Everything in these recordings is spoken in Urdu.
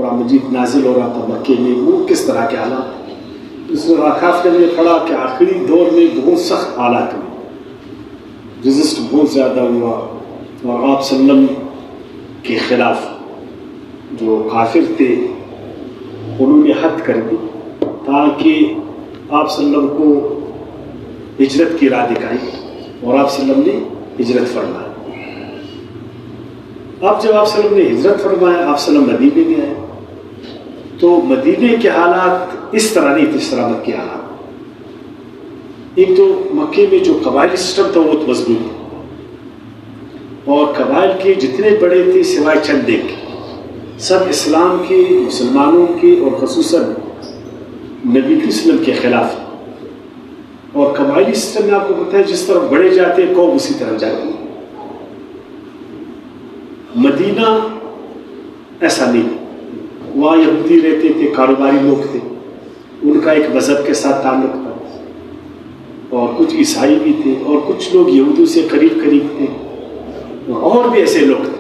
قرآن مجید نازل ہو رہا تھا مکے میں، وہ کس طرح کے حالات. اس میں راکاف نے پڑھا کہ آخری دور میں بہت سخت حالات ہوئے، رزسٹ بہت زیادہ ہوا، اور آپ صلی اللہ علیہ وسلم کے خلاف جو کافر تھے انہوں نے حد کر دی تاکہ آپ صلی اللہ علیہ وسلم کو ہجرت کی راہ دکھائی، اور آپ صلی اللہ علیہ وسلم نے ہجرت فرمائی. اب جب آپ صلی اللہ علیہ وسلم نے ہجرت فرمایا، آپ صلی اللہ علیہ وسلم مدینے میں آئے تو مدینے کے حالات اس طرح نہیں تھے، اس طرح مکے کے حالات. ایک تو مکے میں جو قبائلی سسٹم تھا وہ بہت مضبوط تھا، اور قبائل کے جتنے بڑے تھے سوائے چند ایک سب اسلام کے، مسلمانوں کے، اور خصوصاً نبی صلی اللہ علیہ وسلم کے خلاف. اور قبائلی سسٹم میں آپ کو پتہ ہے جس طرح بڑے جاتے ہیں قوم اسی طرف جاتی ہے. مدینہ ایسا نہیں، وہاں یہودی رہتے تھے، کاروباری لوگ تھے، ان کا ایک مذہب کے ساتھ تعلق تھا، اور کچھ عیسائی بھی تھے، اور کچھ لوگ یہودیوں سے قریب تھے، اور بھی ایسے لوگ تھے.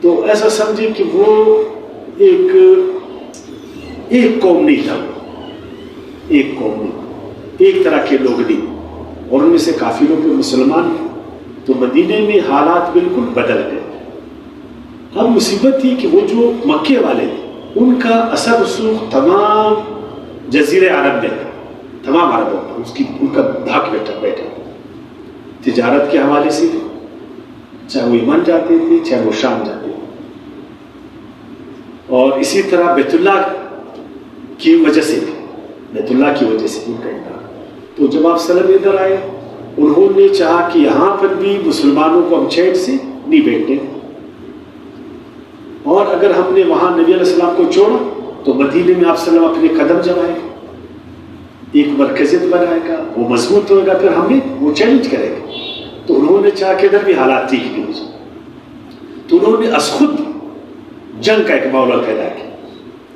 تو ایسا سمجھے کہ وہ ایک قوم نہیں تھا، ایک قوم نہیں، ایک طرح کے لوگ نہیں، اور ان میں سے کافی لوگ مسلمان ہیں. تو مدینے میں حالات بالکل بدل گئے. اب مصیبت تھی کہ وہ جو مکے والے تھے ان کا اثر رسوخ تمام جزیرے عرب میں تھا، تمام عربوں پر ان کا دھاک بیٹھا تجارت کے حوالے سے تھے، چاہے وہ یمن جاتے تھے چاہے وہ شام جاتے تھے، اور اسی طرح بیت اللہ کی وجہ سے بیت اللہ کی وجہ سے ان کا انکار. تو جب آپ صلی اللہ علیہ وسلم ادھر آئے انہوں نے چاہا کہ یہاں پر بھی مسلمانوں کو ہم چین سے نہیں بیٹھتے، اور اگر ہم نے وہاں نبی علیہ السلام کو چھوڑا تو مدینے میں آپ صلی اللہ علیہ وسلم اپنے قدم جمائے گا، ایک مرکزیت بنائے گا، وہ مضبوط ہوگا، پھر ہمیں وہ چیلنج کرے گا. تو انہوں نے چاہا کہ ادھر بھی حالات ٹھیک نہیں ہو جائے، تو انہوں نے از خود جنگ کا ایک ماحول پیدا کیا.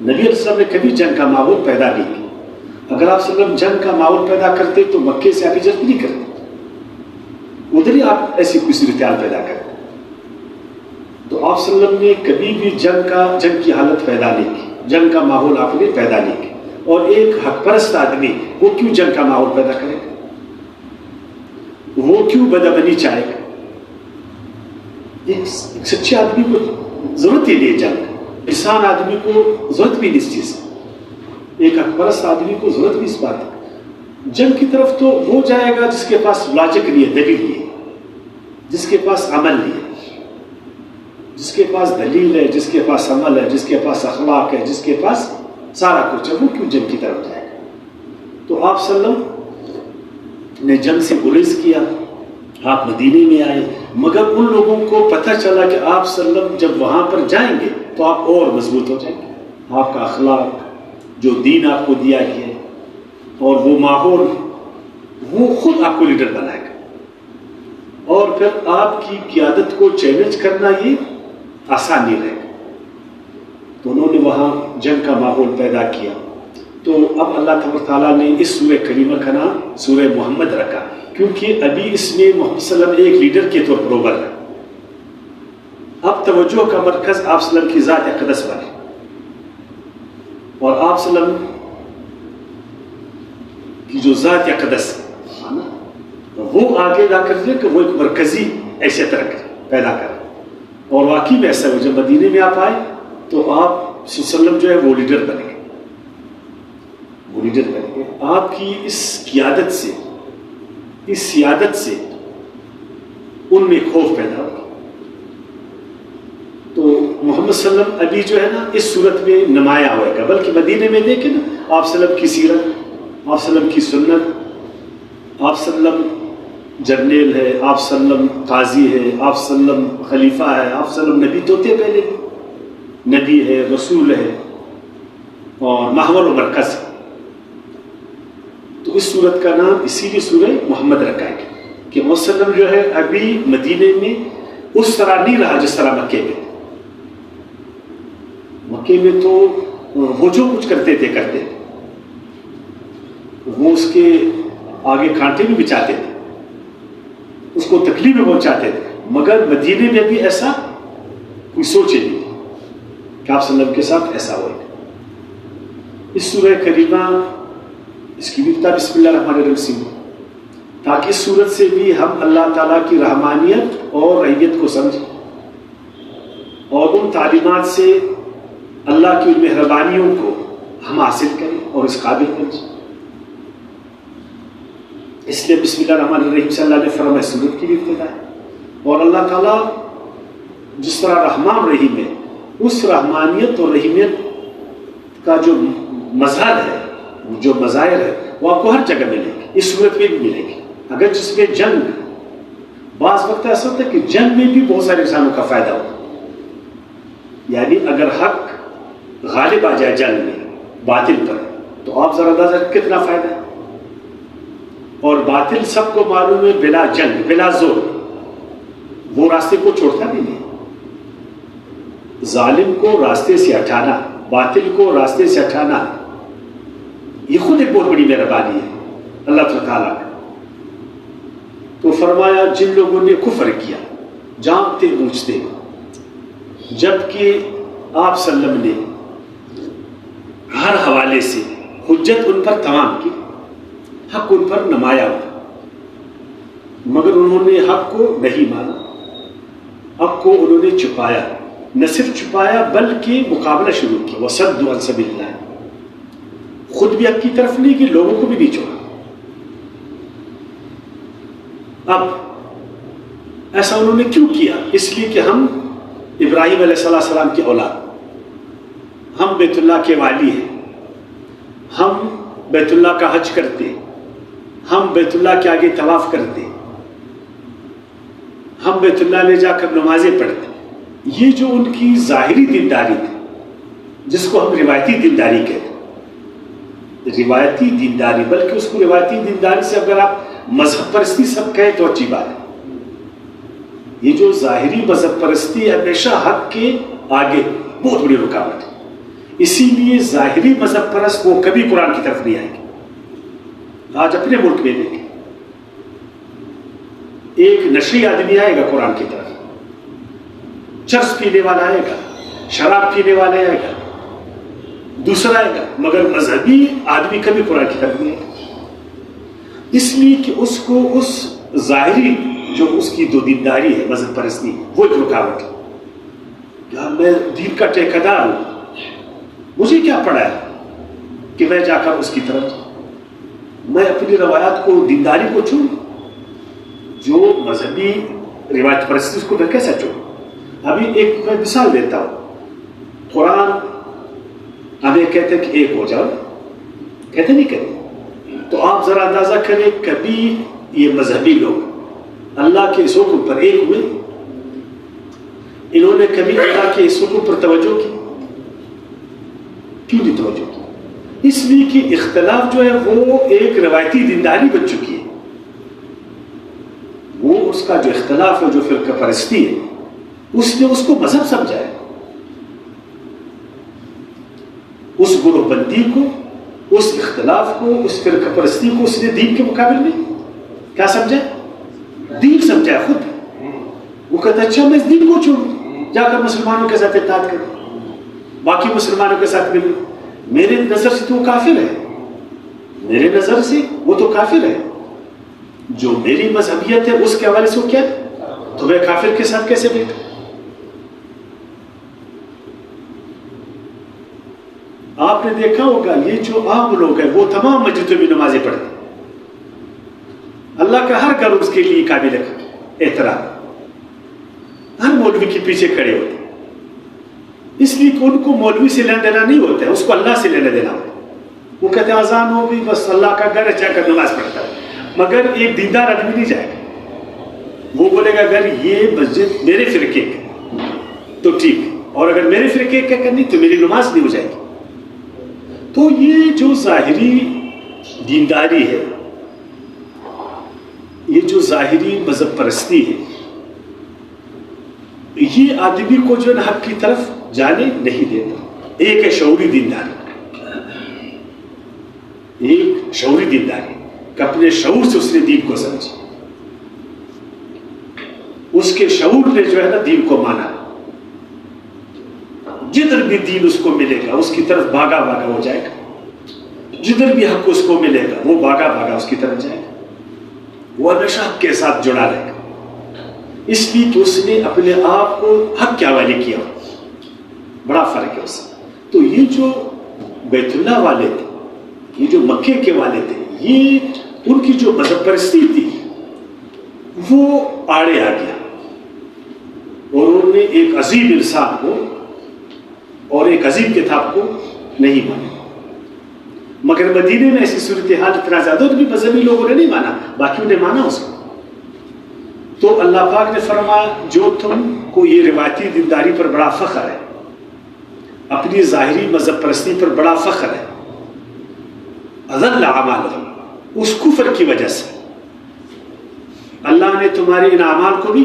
نبی علیہ السلام نے کبھی جنگ کا ماحول پیدا نہیں کیا. اگر آپ صلی اللہ علیہ وسلم جنگ کا ماحول پیدا کرتے تو مکے سے آپ ہجرت نہیں کرتے، ادھر ہی آپ ایسی کوئی صورتحال پیدا کرتے. تو آپ صلی اللہ علیہ وسلم نے کبھی بھی جنگ کی حالت پیدا نہیں کی، جنگ کا ماحول آپ نے پیدا نہیں کیا. اور ایک حق پرست آدمی وہ کیوں جنگ کا ماحول پیدا کرے گا؟ وہ کیوں بدامنی چاہے گا؟ ایک سچے آدمی کو ضرورت ہی نہیں جنگ، انسان آدمی کو ضرورت بھی نہیں اس چیز کی، ایک حق پرست آدمی کو ضرورت بھی اس بات ہے. جنگ کی طرف تو وہ جائے گا جس کے پاس لاجک نہیں ہے، دلیل نہیں ہے، جس کے پاس عمل نہیں ہے. جس کے پاس دلیل ہے، جس کے پاس عمل ہے، جس کے پاس اخلاق ہے، جس کے پاس سارا کچھ ہے، وہ کیوں جنگ کی طرف جائے گا؟ تو آپ صلی اللہ علیہ وسلم نے جنگ سے گریز کیا، آپ مدینے میں آئے، مگر ان لوگوں کو پتہ چلا کہ آپ صلی اللہ علیہ وسلم جب وہاں پر جائیں گے تو آپ اور مضبوط ہو جائیں گے. آپ کا اخلاق جو دین آپ کو دیا گیا ہے اور وہ ماحول وہ خود آپ کو لیڈر بنائے گا، اور پھر آپ کی قیادت کو چیلنج کرنا یہ آسان نہیں رہے گا. تو انہوں نے وہاں جنگ کا ماحول پیدا کیا. تو اب اللہ تبارک تعالیٰ نے اس سورہ کریمہ کا نام سورہ محمد رکھا، کیونکہ ابھی اس میں محمد صلی اللہ علیہ وسلم ایک لیڈر کے طور پر ابھر ہے. اب توجہ کا مرکز آپ صلی اللہ علیہ وسلم کی ذات اقدس پر ہے، اور آپ صلی اللہ علیہ وسلم کی جو ذات اقدس ہے وہ آگے جا کر کہ وہ ایک مرکزی حیثیت پیدا کر. اور واقعی میں ایسا ہو، جب مدینے میں آپ آئے تو آپ صلی اللہ علیہ وسلم جو ہے وہ لیڈر بنے گے، وہ لیڈر بنے گے. آپ کی اس قیادت سے، اس سیادت سے ان میں خوف پیدا ہوگا. تو محمد صلی اللہ علیہ وسلم ابھی جو ہے نا اس صورت میں نمایاں ہوئے گا، بلکہ مدینے میں دیکھیں نا آپ صلی اللہ علیہ وسلم کی سیرت، آپ صلی اللہ علیہ وسلم کی سنت، آپ صلی اللہ علیہ وسلم جرنیل ہے، آپ صلی اللہ علیہ وسلم قاضی ہے، آپ صلی اللہ علیہ وسلم خلیفہ ہے، آپ صلی اللہ علیہ وسلم نبی تو تھے پہلے، نبی ہے، رسول ہے، اور محور و مرکز ہے. تو اس صورت کا نام اسی لیے سورہ محمد رکھا ہے کہ محمد صلی اللہ علیہ وسلم جو ہے ابھی مدینے میں اس طرح نہیں رہا جس طرح مکے میں. مکے میں تو وہ جو کچھ کرتے تھے وہ اس کے آگے کانٹے بھی بچاتے تھے، اس کو تکلیف میں پہنچاتے تھے. مگر مدینے میں بھی ایسا کوئی سوچے نہیں کہ کہ آپ صلی اللہ علیہ وسلم کے ساتھ ایسا ہوا. اس سورہ کریمہ اس کی بھی کتاب بسم اللہ الرحمن الرحیم، تاکہ اس صورت سے بھی ہم اللہ تعالیٰ کی رحمانیت اور رحیمیت کو سمجھیں اور ان تعلیمات سے اللہ کی ان مہربانیوں کو ہم حاصل کریں اور اس قابل بنیں. اس لیے بسم اللہ الرحمن الرحیم سے اللہ نے فرمایا سورت کی بھی ابتدا ہے. اور اللہ تعالیٰ جس طرح رحمان رحیم ہے، اس رحمانیت اور رحیمیت کا جو مظہر ہے، جو مظاہر ہے، وہ آپ کو ہر جگہ ملے گی. اس صورت میں بھی ملے گی. اگر جس میں جنگ، بعض وقت ایسا ہوتا ہے کہ جنگ میں بھی بہت سارے انسانوں کا فائدہ ہوتا ہے. یعنی اگر حق غالب آ جائے جنگ میں باطل پر، تو آپ ذرا اندازہ کتنا فائدہ ہے. اور باطل سب کو معلوم ہے بلا جنگ بلا زور وہ راستے کو چھوڑتا بھی نہیں. ظالم کو راستے سے ہٹانا، باطل کو راستے سے ہٹانا، یہ خود ایک بہت بڑی مہربانی ہے اللہ تعالیٰ کا. تو فرمایا جن لوگوں نے کفر کیا جانتے بوجھتے، جبکہ آپ صلی اللہ علیہ وسلم نے ہر حوالے سے حجت ان پر تمام کی، حق ان پر نمایاں ہوا، مگر انہوں نے حق کو نہیں مانا. حق کو انہوں نے چھپایا، نہ صرف چھپایا بلکہ مقابلہ شروع کیا. وَصَدُّوا عَن سَبِيلِ اللَّهِ، خود بھی حق کی طرف نہیں گئے، لوگوں کو بھی نہیں چھوڑا. اب ایسا انہوں نے کیوں کیا؟ اس لیے کہ ہم ابراہیم علیہ السلام کی اولاد، ہم بیت اللہ کے والی ہیں، ہم بیت اللہ کا حج کرتے، ہم بیت اللہ کے آگے طواف کرتے، ہم بیت اللہ لے جا کر نمازیں پڑھتے. یہ جو ان کی ظاہری دینداری تھی، جس کو ہم روایتی دینداری کہتے ہیں، روایتی دینداری، بلکہ اس کو روایتی دینداری سے اگر آپ مذہب پرستی سب کہیں تو اچھی بات ہے. یہ جو ظاہری مذہب پرستی ہمیشہ حق کے آگے بہت بڑی رکاوٹ ہے. اسی لیے ظاہری مذہب پرست وہ کبھی قرآن کی طرف نہیں آئیں گے. آج اپنے ملک میں دیکھیں، ایک نشری آدمی آئے گا قرآن کی طرف، چرس پینے والا آئے گا، شراب پینے والا آئے گا، دوسرا آئے گا، مگر مذہبی آدمی کبھی قرآن کی طرف نہیں آئے گا. اس لیے کہ اس کو اس ظاہری جو اس کی دو دینداری ہے مذہب پرستی، وہ ایک رکاوٹ ہے. کیا میں دین کا ٹھیکیدار ہوں، مجھے کیا پڑا ہے کہ میں جا کر اس کی طرف میں اپنی روایات کو دینداری کو چھوڑوں، جو مذہبی روایت پرستی اس کو میں کیسا چھوڑوں. ابھی ایک میں مثال دیتا ہوں. قرآن ہمیں کہتے کہ ایک ہو جاؤ، کہتے نہیں کہتے. تو آپ ذرا اندازہ کریں کبھی یہ مذہبی لوگ اللہ کے اس حکم پر ایک ہوئے؟ انہوں نے کبھی اللہ کے اس حکم پر توجہ کی؟ کیوں نہیں توجہ کی؟ اس لیے کہ اختلاف جو ہے وہ ایک روایتی دینداری بن چکی ہے. وہ اس کا جو اختلاف ہے، جو فرقہ پرستی ہے، اس نے اس کو مذہب سمجھا ہے. اس گروہ بندی کو، اس اختلاف کو، اس فرقہ پرستی کو اس نے دین کے مقابل میں کیا سمجھا؟ دین سمجھا ہے خود. وہ کہتا ہے اچھا میں اس دین کو چھوڑوں، جا کر مسلمانوں کے ساتھ اتحاد کروں، باقی مسلمانوں کے ساتھ ملوں. میرے نظر سے تو وہ کافر ہے، میرے نظر سے وہ تو کافر ہے. جو میری مذہبیت ہے اس کے حوالے سے وہ کیا ہے، تو میں کافر کے ساتھ کیسے بیٹھوں؟ آپ نے دیکھا ہوگا یہ جو عام لوگ ہیں وہ تمام مسجدوں میں نمازیں پڑھتے ہیں. اللہ کا ہر گھر اس کے لیے قابل احترام، ہر مولوی کے پیچھے کھڑے ہوتے ہیں. اس لیے کہ ان کو مولوی سے لینا دینا نہیں ہوتا ہے، اس کو اللہ سے لینا دینا ہوتا ہے. وہ کہتے ہیں اذان ہو گئی بس اللہ کا گھر ہے، جا کر نماز پڑھتا ہے. مگر ایک دیندار آدمی نہیں جائے گا، وہ بولے گا اگر یہ مسجد میرے فرقے کا تو ٹھیک، اور اگر میرے فرقے کا کرنی تو میری نماز نہیں ہو جائے گی. تو یہ جو ظاہری دینداری ہے، یہ جو ظاہری مذہب پرستی ہے، یہ آدمی کو جو ہے حق کی طرف جانے نہیں دیتا. ایک ہے شعوری دینداری، ایک شعوری دینداری کہ اپنے شعور سے اس نے دین کو سمجھا، اس کے شعور نے جو ہے نا دین کو مانا. جدھر بھی دین اس کو ملے گا اس کی طرف بھاگا بھاگا ہو جائے گا، جدھر بھی حق اس کو ملے گا وہ بھاگا بھاگا اس کی طرف جائے گا، وہ ہمیشہ حق کے ساتھ جڑا رہے گا، اس لیے کہ اس نے اپنے آپ کو حق کے حوالے کیا۔ بڑا فرق ہے اس سے۔ تو یہ جو بیت اللہ والے تھے، یہ جو مکے کے والے تھے، یہ ان کی جو مذہب پرستی تھی وہ آڑے آ گیا، اور انہوں نے ایک عظیم انسان کو اور ایک عظیم کتاب کو نہیں مانا۔ مگر مدینے میں ایسی صورتحال اتنا زیادہ بھی مذہبی لوگوں نے نہیں مانا، باقیوں نے مانا اس کو۔ تو اللہ پاک نے فرمایا جو تم کو یہ روایتی دینداری پر بڑا فخر ہے، اپنی ظاہری مذہب پرستی پر بڑا فخر ہے، اضل اعمالہم، اس کفر کی وجہ سے اللہ نے تمہارے ان اعمال کو بھی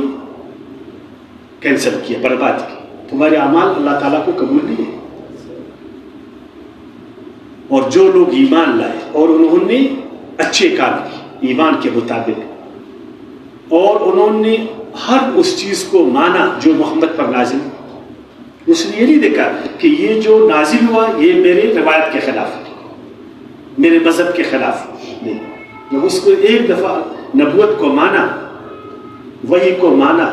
کینسل کیا، برباد کیا۔ تمہارے اعمال اللہ تعالیٰ کو قبول نہیں ہے۔ اور جو لوگ ایمان لائے اور انہوں نے اچھے کام کیے ایمان کے مطابق، اور انہوں نے ہر اس چیز کو مانا جو محمد پر نازل، اس نے یہ نہیں دیکھا کہ یہ جو نازل ہوا یہ میرے روایت کے خلاف ہے، میرے مذہب کے خلاف نہیں۔ جب اس کو ایک دفعہ نبوت کو مانا، وحی کو مانا،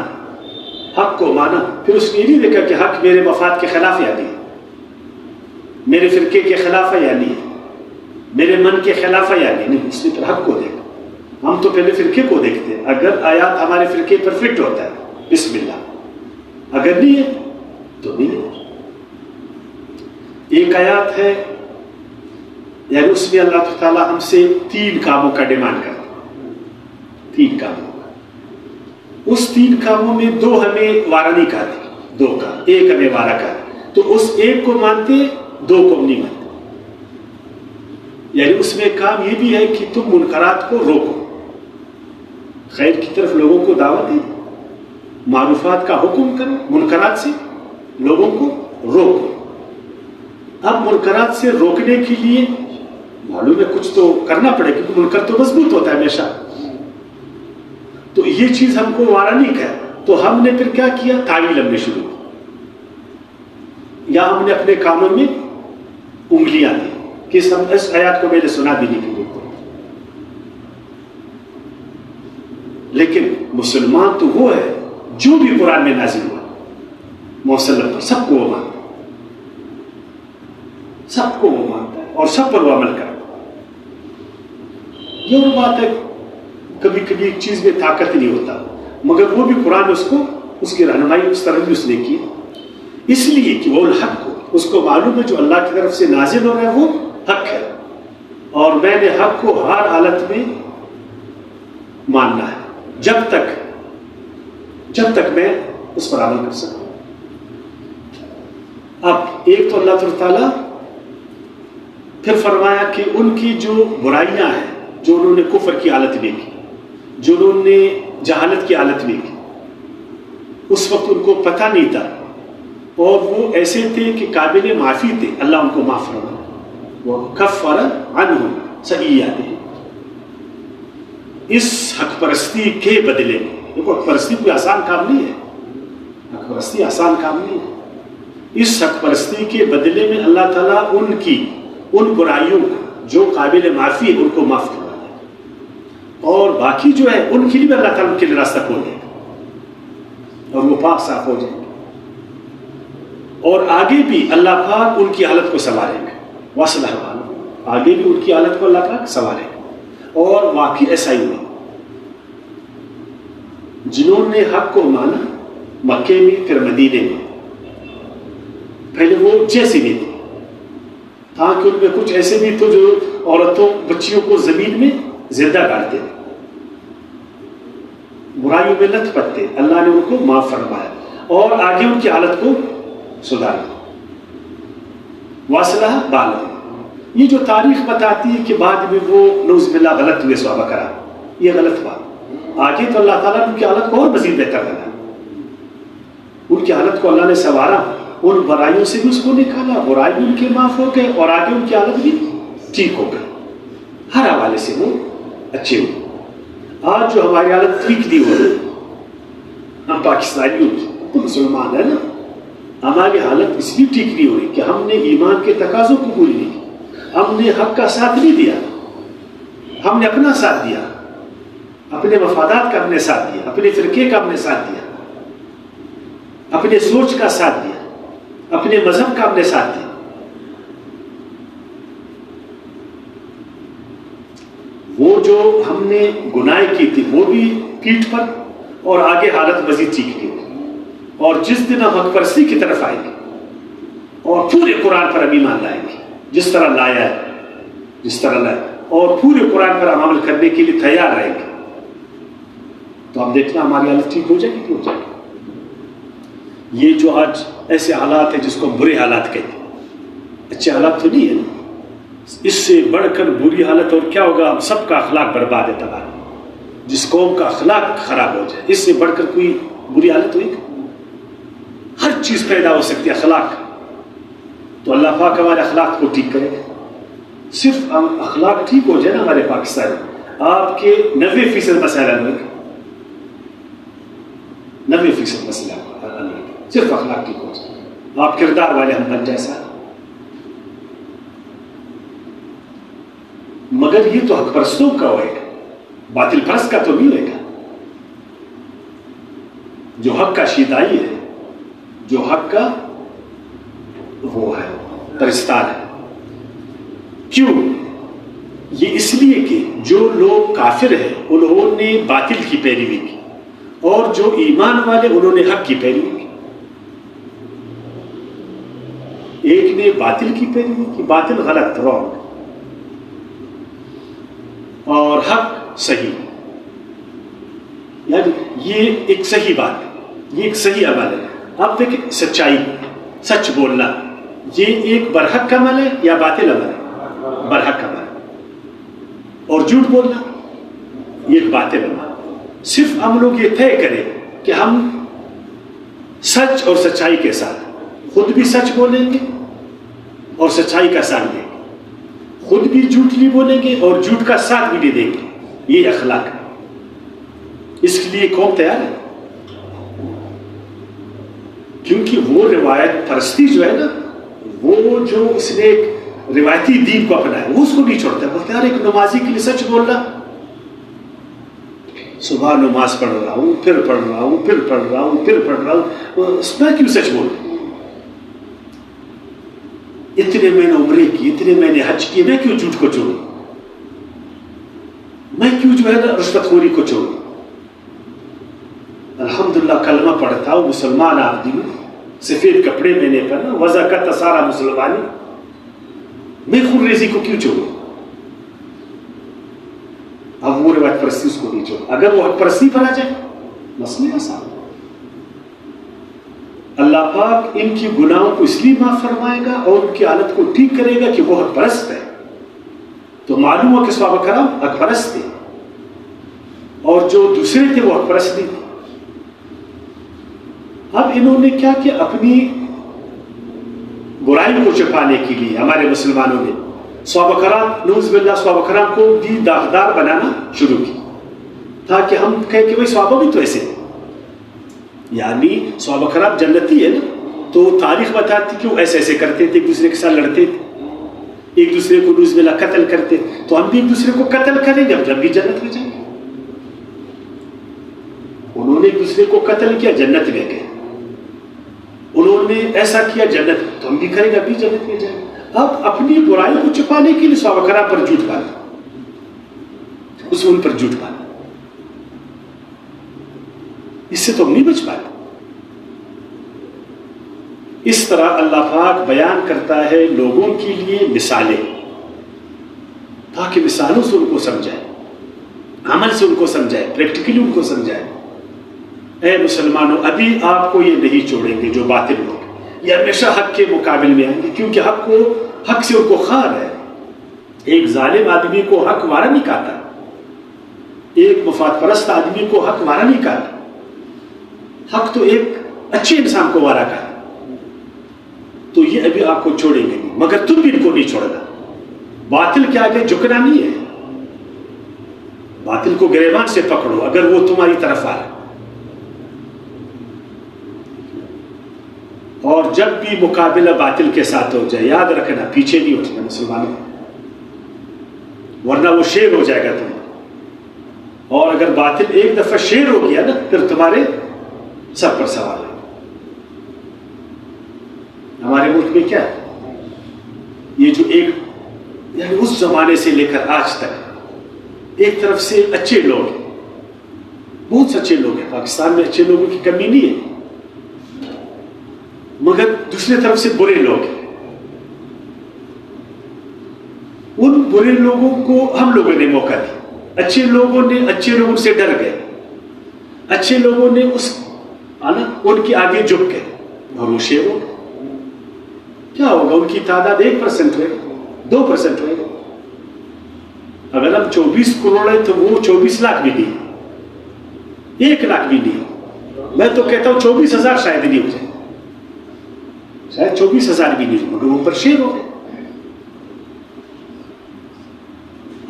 حق کو مانا، پھر اس نے یہ نہیں دیکھا کہ حق میرے مفاد کے خلاف یا نہیں، میرے فرقے کے خلاف ہے یا نہیں، میرے من کے خلاف ہے یا نہیں، اس نے پھر حق کو دیکھا۔ ہم تو پہلے فرقے کو دیکھتے ہیں، اگر آیات ہمارے فرقے پر فٹ ہوتا ہے بسم اللہ، اگر نہیں ہے تو نہیں ہے۔ ایک آیات ہے یعنی اس میں اللہ تعالیٰ ہم سے 3 کاموں کا ڈیمانڈ کرتا ہے، 3 کاموں کا۔ اس 3 کاموں میں 2 ہمیں وارا نہیں کہتے، 2 کا، ایک ہمیں وارا کہتے، تو اس ایک کو مانتے 2 کو نہیں مانتے۔ یعنی اس میں کام یہ بھی ہے کہ تم منکرات کو روکو، خیر کی طرف لوگوں کو دعوت دے، معروفات کا حکم کرو، منکرات سے لوگوں کو روکو۔ اب منکرات سے روکنے کے لیے معلوم ہے کچھ تو کرنا پڑے، کیونکہ منکر تو مضبوط ہوتا ہے ہمیشہ، تو یہ چیز ہم کو وارا نہیں کر، تو ہم نے پھر کیا کیا، تعویل ہم نے شروع کی، یا ہم نے اپنے کاموں میں انگلیاں دی کہ اس آیات کو میں نے سنا بھی نہیں کی۔ لیکن مسلمان تو وہ ہے جو بھی قرآن میں نازل ہوا محمد پر سب کو وہ مانتا ہے، سب کو وہ مانتا ہے اور سب پر وہ عمل کرتا ہے۔ یہ وہ بات ہے، کبھی کبھی ایک چیز میں طاقت نہیں ہوتا، مگر وہ بھی قرآن اس کو اس کی رہنمائی اس طرح بھی اس نے کی، اس لیے کہ وہ الحق کو اس کو معلوم ہے جو اللہ کی طرف سے نازل ہو رہا ہے وہ حق ہے، اور میں نے حق کو ہر حالت میں ماننا ہے جب تک میں اس پر عمل کر سکوں۔ اب ایک تو اللہ تعالیٰ پھر فرمایا کہ ان کی جو برائیاں ہیں، جو انہوں نے کفر کی حالت میں کی، جو انہوں نے جہالت کی حالت میں کی، اس وقت ان کو پتہ نہیں تھا، اور وہ ایسے تھے کہ قابل معافی تھے، اللہ ان کو معاف فرمایا، وَكَفَّرَ عَنْهُمْ سَيِّئَاتِهِمْ۔ اس حق پرستی کے بدلے میں، دیکھو حق پرستی کوئی آسان کام نہیں ہے، حق پرستی آسان کام نہیں ہے، اس حق پرستی کے بدلے میں اللہ تعالیٰ ان برائیوں جو قابل معافی ہے ان کو معاف کروا دے، اور باقی جو ہے ان کے لیے بھی اللہ تعالیٰ ان کے لیے راستہ کھول دے گا اور وہ پاک صاف ہو جائیں گے، اور آگے بھی اللہ پاک ان کی حالت کو سنواریں گے، وَأَصْلَحَ بَالَهُمْ، آگے بھی ان کی حالت کو اللہ پاک سنواریں گے۔ اور واقعی ایسا ہی ہوا، جنہوں نے حق کو مانا مکے میں پھر مدینے میں، پہلے وہ جیسے بھی تھے، تاکہ ان میں کچھ ایسے بھی تھے جو عورتوں بچیوں کو زمین میں زندہ گاڑتے تھے، برائیوں میں لت پت تھے، اللہ نے ان کو معاف فرمایا اور آگے ان کی حالت کو سدھارا۔ واصلہ بالہم، یہ جو تاریخ بتاتی ہے کہ بعد میں وہ نعوذ باللہ غلط ہوئے صحابہ کرام، یہ غلط بات، آگے تو اللہ تعالیٰ نے ان کی حالت کو اور مزید بہتر بنا، ان کی حالت کو اللہ نے سنوارا، ان برائیوں سے بھی اس کو نکالا، برائی بھی ان کے معاف ہو گئے اور آگے ان کی حالت بھی ٹھیک ہو گئی، ہر حوالے سے وہ اچھے ہوئے۔ آج جو ہماری حالت ٹھیک نہیں ہو رہی، ہم پاکستانیوں کی، تو مسلمان ہیں نا، ہماری حالت اس لیے ٹھیک نہیں ہوئی کہ ہم نے ایمان کے تقاضوں کو پوری نہیں کی، ہم نے حق کا ساتھ نہیں دیا، ہم نے اپنا ساتھ دیا، اپنے مفادات کا ہم نے ساتھ دیا، اپنے فرقے کا ہم نے ساتھ دیا، اپنے سوچ کا ساتھ دیا، اپنے مذہب کا ہم نے ساتھ دیا۔ وہ جو ہم نے گناہ کی تھی وہ بھی پیٹھ پر، اور آگے حالت مزید ٹھیک نہیں ہوگی۔ اور جس دن ہم حق پرستی کی طرف آئیں گے اور پورے قرآن پر ہم ایمان لائیں گے، جس طرح لایا ہے، اور پورے قرآن پر ہم عمل کرنے کے لیے تیار رہیں گے، تو ہم دیکھنا ہماری حالت ٹھیک ہو جائے گی کہ ہو جائے گی۔ یہ جو آج ایسے حالات ہیں جس کو ہم برے حالات کہتے ہیں، اچھے حالات تو نہیں ہے نا، اس سے بڑھ کر بری حالت اور کیا ہوگا؟ ہم سب کا اخلاق برباد ہے، تباہ۔ جس قوم کا اخلاق خراب ہو جائے، اس سے بڑھ کر کوئی بری حالت ہوئی؟ ہر چیز پیدا ہو سکتی ہے، اخلاق۔ تو اللہ پاک ہمارے اخلاق کو ٹھیک کرے گا۔ صرف ہم اخلاق ٹھیک ہو جائے نا ہمارے پاکستان میں، آپ کے 90% مسائل حل ہوئے، 90% مسئلہ حل ہوئے، صرف اخلاق ٹھیک ہو جائے، آپ کردار والے ہم بن جیسا۔ مگر یہ تو حق پرستوں کا ہوئے گا، باطل پرست کا تو نہیں ہوئے گا۔ جو حق کا شیدائی ہے، جو حق کا وہ ہے پرستار ہے۔ کیوں؟ یہ اس لیے کہ جو لوگ کافر ہیں انہوں نے باطل کی پیروی کی، اور جو ایمان والے انہوں نے حق کی پیروی کی۔ ایک نے باطل کی پیروی کی، باطل غلط، رانگ، اور حق صحیح، یعنی یہ ایک صحیح بات ہے، یہ ایک صحیح عمل ہے۔ اب دیکھیں، سچائی، سچ بولنا، یہ ایک برحق عمل ہے یا باطل عمل ہے؟ برحق عمل ہے۔ اور جھوٹ بولنا یہ ایک باطل عمل ہے۔ صرف ہم لوگ یہ طے کریں کہ ہم سچ اور سچائی کے ساتھ خود بھی سچ بولیں گے اور سچائی کا ساتھ دیں گے، خود بھی جھوٹ نہیں بولیں گے اور جھوٹ کا ساتھ بھی نہیں دیں گے۔ یہ اخلاق ہے۔ اس کے لیے قوم تیار ہے، کیونکہ وہ روایت پرستی جو ہے نا، وہ جو اس نے ایک روایتی دین کو اپنایا وہ اس کو نہیں چھوڑتا۔ بولتے یار ایک نمازی کے لیے سچ بولنا، صبح نماز پڑھ رہا ہوں، پھر پڑھ رہا ہوں، پھر پڑھ رہا ہوں، پھر پڑھ رہا ہوں، میں کیوں سچ بولوں؟ اتنے میں نے عمرے کی، اتنے میں نے حج کی، میں کیوں جھوٹ کو چھوڑوں؟ میں کیوں جو ہے نا رشوت خوری کو چھوڑوں؟ الحمدللہ کلمہ پڑھتا ہوں، مسلمان آدمی، سفید کپڑے میں نے پہنا، وضع کا سارا مسلمانی، میں خون ریزی کو کیوں چھوڑوں؟ اب وہ روایت پرستی اس کو نہیں چھوڑ۔ اگر وہ حق پرستی پر آ جائے مسئلہ آسان۔ اللہ پاک ان کی گناہوں کو اس لیے معاف فرمائے گا اور ان کی حالت کو ٹھیک کرے گا کہ وہ حق پرست ہے۔ تو معلوم ہو کہ صحابہ کرام حق پرست تھے، اور جو دوسرے تھے وہ حق پرست نہیں تھے۔ اب انہوں نے کیا کہ اپنی برائی کو چھپانے کے لیے ہمارے مسلمانوں نے صحابہ کرام، نعوذ باللہ، صحابہ کرام کو بھی داغدار بنانا شروع کی، تاکہ ہم کہیں کہ بھائی صحابہ بھی تو ایسے ہیں، یعنی صحابہ کرام جنتی ہے نا، تو تاریخ بتاتی کہ وہ ایسے ایسے کرتے تھے، ایک دوسرے کے ساتھ لڑتے تھے، ایک دوسرے کو نعوذ باللہ قتل کرتے، تو ہم بھی ایک دوسرے کو قتل کریں گے، جب بھی جنت میں جائیں گے۔ انہوں نے ایک دوسرے کو قتل کیا، جنت میں گئے، انہوں نے ایسا کیا، جنت، تو ہم بھی کریں گے، ابھی جنت میں جائیں گے۔ اب اپنی برائی کو چھپانے کے لیے صحابہ کرام پر جھوٹ باندھا، اصول پر جھوٹ باندھا، اس سے تو ہم نہیں بچ پائے۔ اس طرح اللہ پاک بیان کرتا ہے لوگوں کے لیے مثالیں، تاکہ مثالوں سے ان کو سمجھائے، عمل سے ان کو سمجھائے، پریکٹیکلی ان کو سمجھائے۔ اے مسلمانوں، ابھی آپ کو یہ نہیں چھوڑیں گے جو باطل لوگ، یہ ہمیشہ حق کے مقابل میں آئیں گے، کیونکہ حق سے ان کو خار ہے۔ ایک ظالم آدمی کو حق وارا نہیں کہتا، ایک مفاد پرست آدمی کو حق وارا نہیں کہتا، حق تو ایک اچھے انسان کو وارا کہتا۔ تو یہ ابھی آپ کو چھوڑیں گے نہیں، مگر تم بھی ان کو نہیں چھوڑنا۔ باطل کے آگے جھکنا نہیں ہے، باطل کو گریبان سے پکڑو اگر وہ تمہاری طرف آ رہا۔ اور جب بھی مقابلہ باطل کے ساتھ ہو جائے یاد رکھنا پیچھے نہیں اٹھنا مسلمانوں، ورنہ وہ شیر ہو جائے گا تم، اور اگر باطل ایک دفعہ شیر ہو گیا نا پھر تمہارے سر پر سوار ہے۔ ہمارے ملک میں کیا ہے یہ جو ایک یعنی اس زمانے سے لے کر آج تک ایک طرف سے اچھے لوگ ہیں، بہت سے اچھے لوگ ہیں، پاکستان میں اچھے لوگوں کی کمی نہیں ہے، مگر دوسری طرف سے برے لوگ ہیں۔ ان برے لوگوں کو ہم لوگوں نے موقع دیا، اچھے لوگوں نے اچھے لوگوں سے ڈر گئے، اچھے لوگوں نے ان کے آگے جھک گئے اور وہ شیر ہو گئے۔ کیا ہوگا ان کی تعداد 1% ہوئے 2% ہوئے، اگر ہم 24 کروڑ ہے تو وہ 24 لاکھ بھی نہیں، 1 لاکھ بھی نہیں، میں تو کہتا ہوں 24,000 شاید نہیں ہو جائے، شاید 24,000 بھی نہیں، مگر وہ پر شیر ہو گئے۔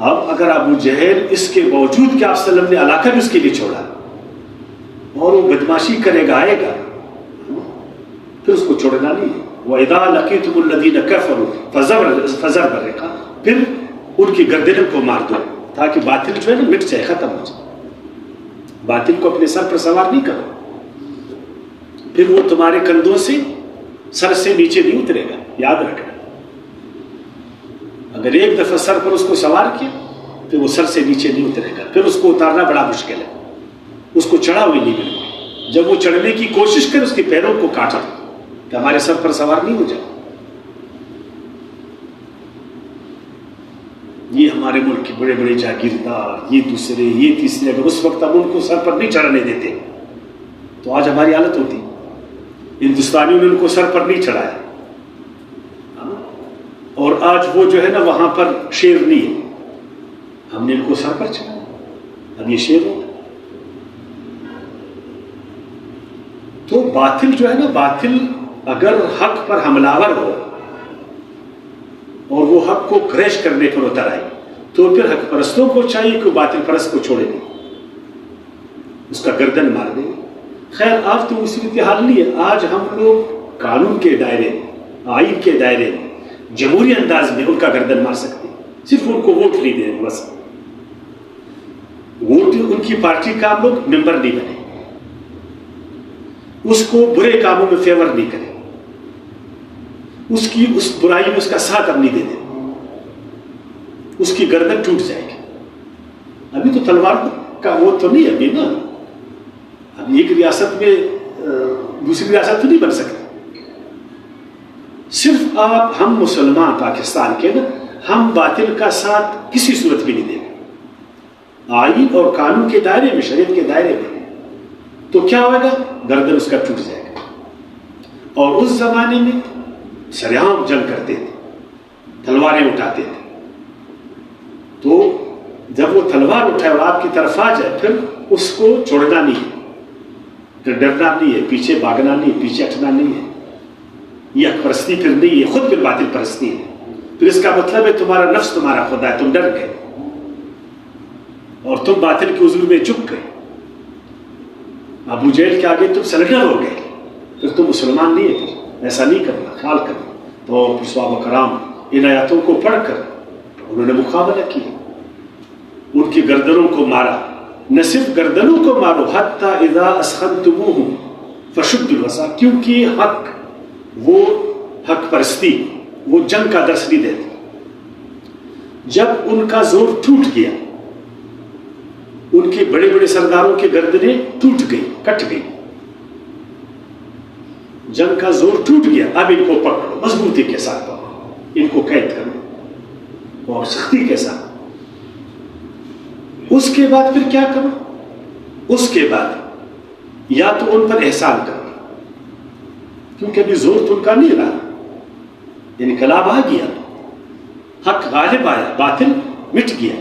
اب اگر ابو جہل اس کے باوجود کہ آپ صلی اللہ علیہ وسلم نے علاقہ بھی اس کے لیے چھوڑا اور وہ بدماشی کرے گا آئے گا پھر اس کو چھوڑنا نہیں ہے۔ وَإِذَا لَقِيتُمُ الَّذِينَ كَفَرُوا فَضَرْبَ الرِّقَابِ، پھر ان کی گردنوں کو مار دو تاکہ باطل جو ہے نا مٹ جائے، ختم ہو جائے۔ باطل کو اپنے سر پر سوار نہیں کرو، پھر وہ تمہارے کندھوں سے سر سے نیچے نہیں اترے گا، یاد رکھنا۔ اگر ایک دفعہ سر پر اس کو سوار کیا پھر وہ سر سے نیچے نہیں اترے گا، پھر اس کو اتارنا بڑا مشکل ہے، اس کو چڑھا ہوئی نہیں ملے۔ جب وہ چڑھنے کی کوشش کرے اس کے پیروں کو کاٹا کہ ہمارے سر پر سوار نہیں ہو جائے۔ یہ ہمارے ملک کے بڑے بڑے جاگیردار، یہ دوسرے یہ تیسرے، اگر اس وقت ہم ان کو سر پر نہیں چڑھنے دیتے تو آج ہماری حالت ہوتی۔ ہندوستانیوں نے ان کو سر پر نہیں چڑھایا اور آج وہ جو ہے نا وہاں پر شیر نہیں ہے، ہم نے ان کو سر پر چڑھایا، اب یہ شیر ہو۔ تو باطل جو ہے نا، باطل اگر حق پر حملہ ہو اور وہ حق کو کریش کرنے پر اتر آئے تو پھر حق پرستوں کو چاہیے کہ باطل پرست کو چھوڑے نہیں، اس کا گردن مار دیں۔ خیر آج تو اس صورتحال نہیں ہے، آج ہم لوگ قانون کے دائرے میں، آئین کے دائرے میں، جمہوری انداز میں ان کا گردن مار سکتے ہیں، صرف ان کو ووٹ نہیں دیں بس۔ ووٹ ان کی پارٹی کا ہم لوگ ممبر نہیں بنے، اس کو برے کاموں میں فیور نہیں کریں، اس برائی میں اس کا ساتھ ہم نہیں دے دیں، اس کی گردن ٹوٹ جائے گی۔ ابھی تو تلوار کا وہ تو نہیں، ابھی نا ابھی ایک ریاست میں دوسری ریاست تو نہیں بن سکتی۔ صرف آپ ہم مسلمان پاکستان کے نا، ہم باطل کا ساتھ کسی صورت بھی نہیں دیں گے، آئین اور قانون کے دائرے میں، شریعت کے دائرے میں، تو کیا ہوگا؟ گردن اس کا ٹوٹ جائے گا۔ اور اس زمانے میں سرعام جنگ کرتے تھے، تلواریں اٹھاتے تھے، تو جب وہ تلوار اٹھائے اور آپ کی طرف آ جائے پھر اس کو چھوڑنا نہیں ہے، پھر ڈرنا نہیں ہے، پیچھے بھاگنا نہیں ہے، پیچھے ہٹنا نہیں ہے۔ یہ حق پرستی پھر نہیں ہے، خود پھر باطل پرستی ہے۔ پھر اس کا مطلب ہے تمہارا نفس تمہارا خدا ہے، تم ڈر گئے اور تم باطل کے حضور میں جھک گئے، ابو جہل کے آگے تم سرنڈر ہو گئے، پھر تم مسلمان نہیں ہے۔ پھر ایسا نہیں کرنا، خیال کرنا۔ تو صحابہ کرام ان آیاتوں کو پڑھ کر انہوں نے مقابلہ کیا، ان کی گردنوں کو مارا، نہ صرف گردنوں کو مارو، حتی اذا اسخنتموہم فشدوا الوثاق، کیونکہ حق وہ حق پرستی وہ جنگ کا درس نہیں دیتے۔ جب ان کا زور ٹوٹ گیا، ان کے بڑے بڑے سرداروں کی گردنیں ٹوٹ گئی، کٹ گئی، جنگ کا زور ٹوٹ گیا، اب ان کو پکڑو، مضبوطی کے ساتھ پکڑو، ان کو قید کرو اور سختی کے ساتھ۔ اس کے بعد پھر کیا کرو؟ اس کے بعد یا تو ان پر احسان کرو، کیونکہ ابھی زور تو ان کا نہیں رہا، یعنی انقلاب آ گیا، حق غالب آیا، باطل مٹ گیا،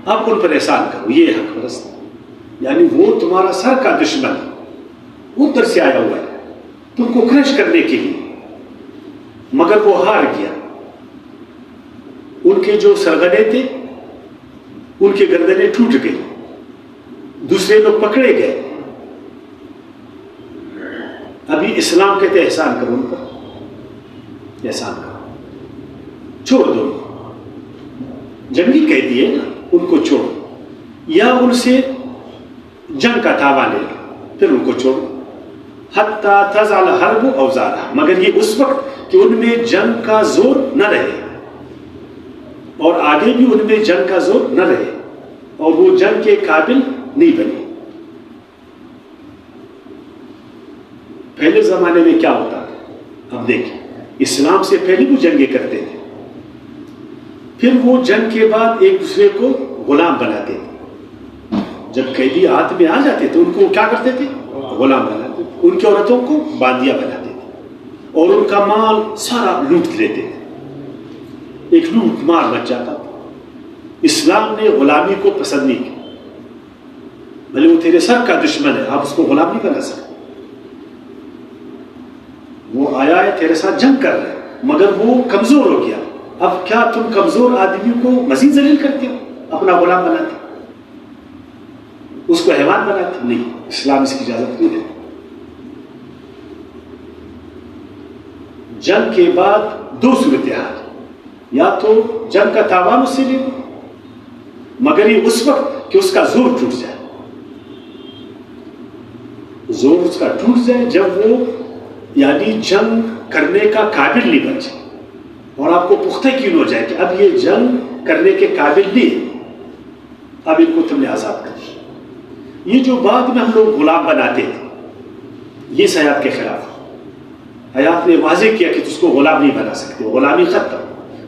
اب ان پر احسان کرو۔ یہ حق پرست یعنی وہ تمہارا سر کا دشمن ادھر سے آیا ہوا ہے تم کو کرش کرنے کے لیے، مگر وہ ہار گیا۔ ان کے جو سرغنے تھے ان کی گردنیں ٹوٹ گئی، دوسرے لوگ پکڑے گئے، ابھی اسلام کہتے احسان کرو ان پر، احسان کرو، چھوڑ دو، جنگی قیدی ہے نا ان کو چھوڑو، یا ان سے جنگ کا تاوان لے لو پھر ان کو چھوڑو، حتیٰ تضع الحرب اوزارها، مگر یہ اس وقت کہ ان میں جنگ کا زور نہ رہے، اور آگے بھی ان میں جنگ کا زور نہ رہے، اور وہ جنگ کے قابل نہیں بنے۔ پہلے زمانے میں کیا ہوتا تھا؟ اب دیکھیں، اسلام سے پہلے وہ جنگیں کرتے تھے، پھر وہ جنگ کے بعد ایک دوسرے کو غلام بناتے تھے، جب قیدی ہاتھ میں آ جاتے تھے ان کو کیا کرتے تھے؟ غلام بناتے تھے، ان کی عورتوں کو باندیا بناتے تھے، اور ان کا مال سارا لوٹ لیتے تھے، ایک لوٹ مار مچ جاتا تھا۔ اسلام نے غلامی کو پسند نہیں کیا، بھلے وہ تیرے سر کا دشمن ہے، آپ اس کو غلام نہیں بنا سکتے، وہ آیا ہے تیرے ساتھ جنگ کر رہا ہے، مگر وہ کمزور ہو گیا، اب کیا تم کمزور آدمی کو مزید ذلیل کرتے ہو، اپنا غلام بناتے، اس کو حیوان بناتے؟ نہیں، اسلام اس کی اجازت نہیں دیتا۔ جنگ کے بعد دو صورتحال، یا تو جنگ کا تاوان اس سے لے لو، مگر یہ اس وقت کہ اس کا زور ٹوٹ جائے، زور اس کا ٹوٹ جائے جب وہ یعنی جنگ کرنے کا قابل نہیں بن جائے، اور آپ کو پختہ یقین ہو جائے کہ اب یہ جنگ کرنے کے قابل نہیں ہے، اب ان کو تم نے آزاد کر دیا۔ یہ جو بعد میں ہم لوگ غلام بناتے تھے، یہ اس آیات کے خلاف ہے۔ آیات نے واضح کیا کہ اس کو غلام نہیں بنا سکتے، غلامی ختم،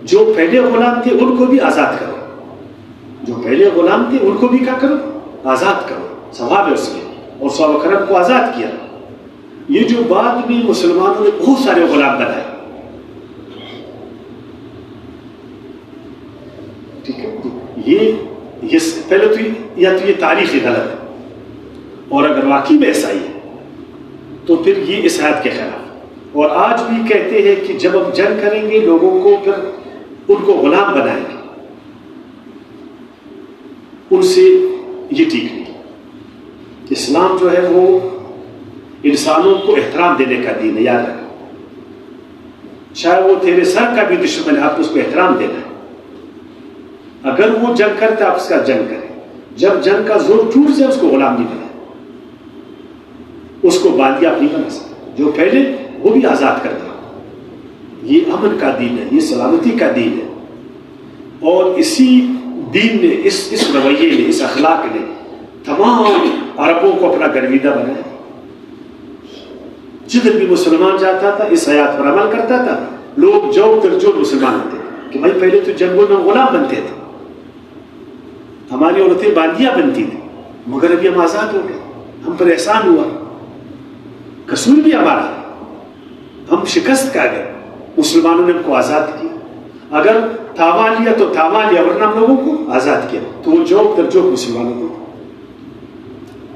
جو پہلے غلام تھے ان کو بھی آزاد کرو، جو پہلے غلام تھے ان کو بھی کیا کرو؟ آزاد کرو، ثواب ہے اس کے، اور صحابہ کرام کو آزاد کیا۔ یہ جو بعد میں مسلمانوں نے بہت سارے غلام بنائے، ٹھیک ہے، یہ پہلے تو یا تو یہ تاریخ غلط ہے، اور اگر واقعی میں ایسا ہی ہے تو پھر یہ اس آیت کے خلاف، اور آج بھی کہتے ہیں کہ جب ہم جنگ کریں گے لوگوں کو پھر ان کو غلام بنائیں گے، ان سے یہ ٹھیک نہیں۔ اسلام جو ہے وہ انسانوں کو احترام دینے کا دین ہے، یاد رکھنا، چاہے وہ تیرے سر کا بھی دشمن ہے، آپ کو اس کو احترام دینا ہے۔ اگر وہ جنگ کرتے آپ اس کا جنگ کریں، جب جنگ کا زور ٹوٹ جائے اس کو غلام نہیں بنائے، اس کو باندیا آپ نہیں بنا سکتے، جو پہلے وہ بھی آزاد کر دیا۔ یہ امن کا دین ہے، یہ سلامتی کا دین ہے، اور اسی دین نے اس رویے نے، اس اخلاق نے تمام عربوں کو اپنا گرویدہ بنایا۔ جدھر بھی مسلمان جاتا تھا اس آیات پر عمل کرتا تھا، لوگ جو ترجو مسلمان ہوتے کہ بھائی پہلے تو جنگوں میں غلام بنتے تھے، ہماری عورتیں باندیاں بنتی تھیں، مگر ابھی ہم آزاد ہو گئے، ہم پر احسان ہوا، قصور بھی ہمارا، ہم شکست کھا گئے، مسلمانوں نے ہم کو آزاد کیا، اگر تاوان لیا تو تاوان لیا، ورنہ ہم لوگوں کو آزاد کیا، تو وہ جو ترجو مسلمانوں کو،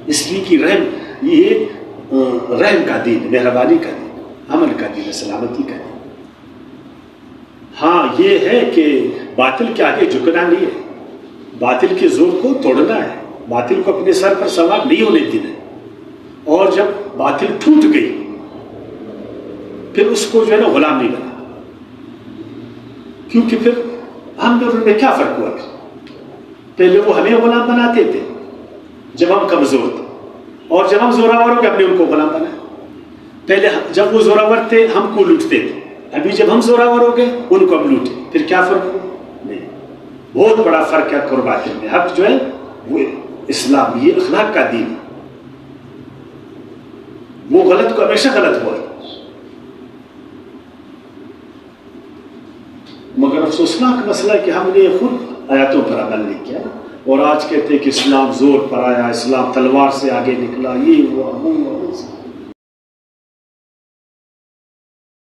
اس لیے کہ رحم، یہ رحم کا دین، مہربانی کا دین، امن کا دین، سلامتی کا دین۔ ہاں یہ ہے کہ باطل کے آگے جھکنا نہیں ہے، باطل کے زور کو توڑنا ہے، باطل کو اپنے سر پر سوار نہیں ہونے دینا ہے، اور جب باطل ٹوٹ گئی پھر اس کو جو ہے نا غلام نہیں بنا، کیونکہ پھر ہم دونوں میں کیا فرق ہوا؟ پہلے وہ ہمیں غلام بناتے تھے جب ہم کمزور تھے، اور جب ہم زوراور ہو گئے ہم نے ان کو غلام بنایا۔ پہلے جب وہ زوراور تھے ہم کو لوٹتے تھے، ابھی جب ہم زوراور ہو گئے ان کو ہم لوٹے، پھر کیا فرق ہوا؟ نہیں، بہت بڑا فرق ہے حق اور باطل میں۔ حق جو ہے وہ اسلام، یہ اخلاق کا دین ہے، وہ غلط کو ہمیشہ غلط ہوا، مگر افسوسناک مسئلہ ہے کہ ہم نے خود آیاتوں پر عمل نہیں کیا، اور آج کہتے ہیں کہ اسلام زور پر آیا، اسلام تلوار سے آگے نکلا، یہ وہ